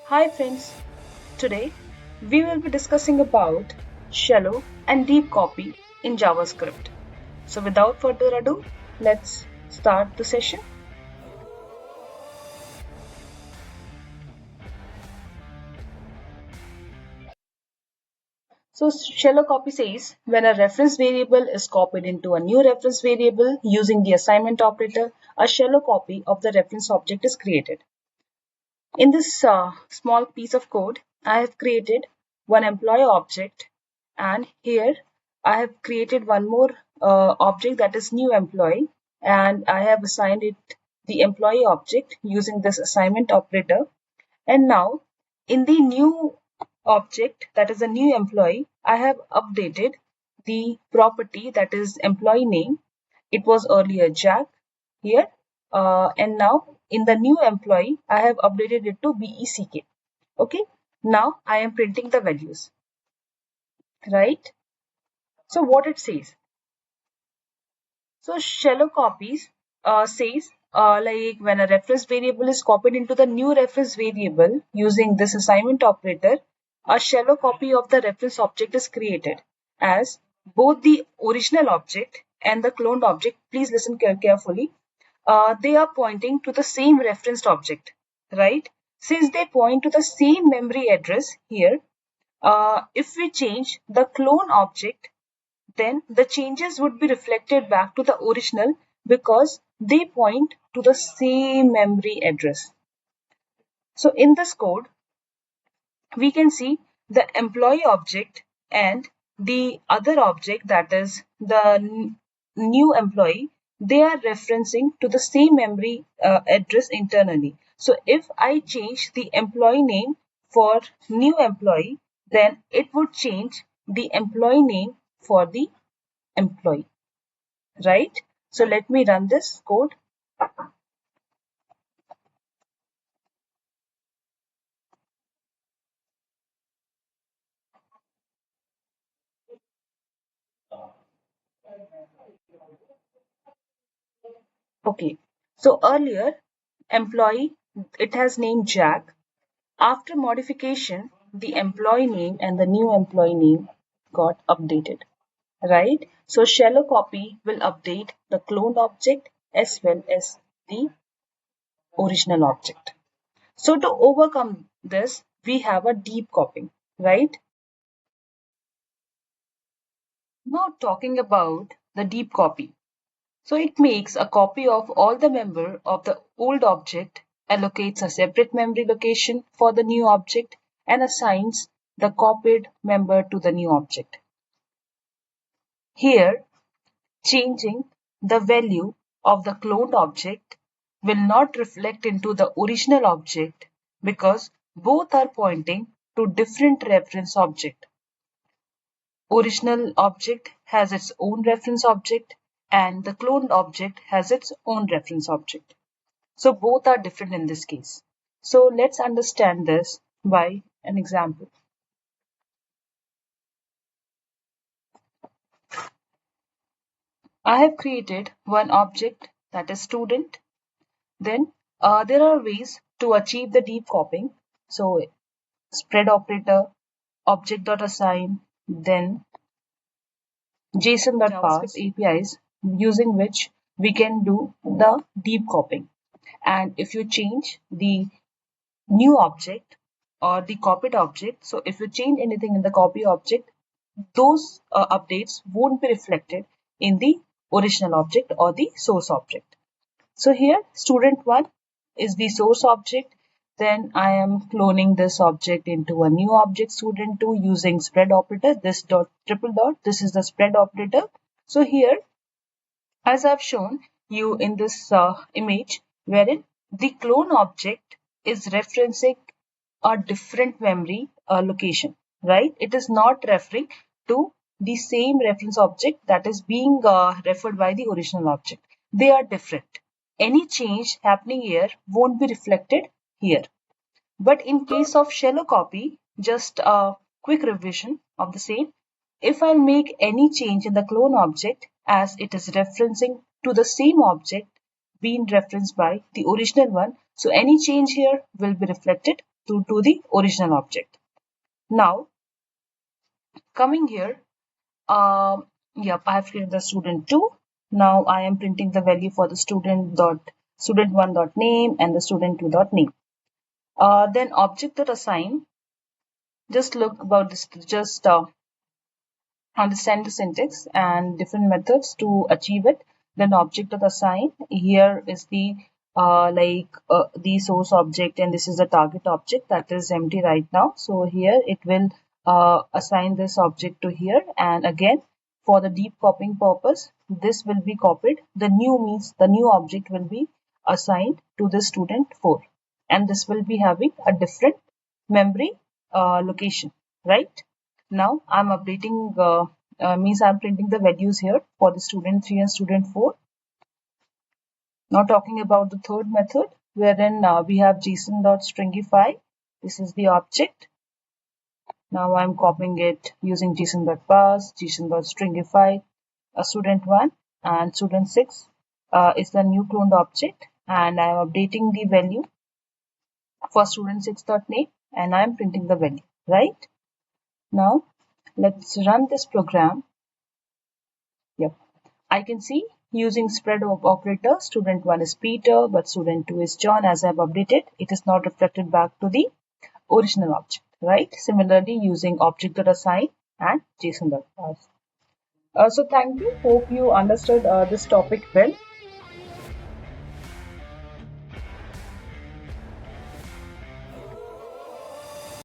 Hi friends, today we will be discussing about shallow and deep copy in JavaScript. So without further ado, let's start the session. So shallow copy says when a reference variable is copied into a new reference variable using the assignment operator, a shallow copy of the reference object is created. In this small piece of code, I have created one employee object, and here I have created one more object, that is new employee, and I have assigned it the employee object using this assignment operator. And now in the new object, that is a new employee, I have updated the property, that is employee name. It was earlier Jack here, and now in the new employee I have updated it to BECK. Okay, now I am printing the values, right? So what it says, so shallow copies says like when a reference variable is copied into the new reference variable using this assignment operator, a shallow copy of the reference object is created as both the original object and the cloned object, please listen carefully, they are pointing to the same referenced object, right? Since they point to the same memory address here, if we change the clone object, then the changes would be reflected back to the original because they point to the same memory address. So in this code, we can see the employee object and the other object, that is the new employee, they are referencing to the same memory address internally. So if I change the employee name for new employee, then it would change the employee name for the employee, right? So let me run this code. Okay, so earlier employee, it has named Jack. After modification, the employee name and the new employee name got updated, right? So shallow copy will update the cloned object as well as the original object. So to overcome this, we have a deep copying, right? Now talking about the deep copy. So it makes a copy of all the member of the old object, allocates a separate memory location for the new object, and assigns the copied member to the new object. Here, changing the value of the cloned object will not reflect into the original object because both are pointing to different reference object. Original object has its own reference object and the cloned object has its own reference object. So both are different in this case. So let's understand this by an example. I have created one object, that is student. Then there are ways to achieve the deep copying. So spread operator, object.assign, then JSON.parse APIs using which we can do the deep copying. And if you change the new object or the copied object, so if you change anything in the copy object, those updates won't be reflected in the original object or the source object. So here student1 is the source object. Then I am cloning this object into a new object student2 using spread operator. This dot triple dot, this is the spread operator. So here, as I've shown you in this image, wherein the clone object is referencing a different memory location, right? It is not referring to the same reference object that is being referred by the original object. They are different. Any change happening here won't be reflected here. But in case of shallow copy, just a quick revision of the same. If I make any change in the clone object as it is referencing to the same object being referenced by the original one, so any change here will be reflected to the original object. Now, coming here, yep, I have created the student 2. Now I am printing the value for the student1 dot name and the student 2 dot name. Then object dot assign. Just look about this. Just understand the syntax and different methods to achieve it. Then object of assign, here is the source object, and this is the target object that is empty right now. So here it will assign this object to here, and again for the deep copying purpose this will be copied. The new means the new object will be assigned to the student 4, and this will be having a different memory location, right? Now I'm updating, means I'm printing the values here for the student 3 and student 4. Now talking about the third method, wherein we have json.stringify. This is the object. Now I'm copying it using json.parse, json.stringify, student 1 and student 6 is the new cloned object, and I'm updating the value for student 6.name, and I'm printing the value, right? Now let's run this program. Yep, I can see using spread operator, student 1 is Peter, but student 2 is John. As I've updated, it is not reflected back to the original object, right? Similarly, using object.assign and json.parse. So thank you. Hope you understood this topic well.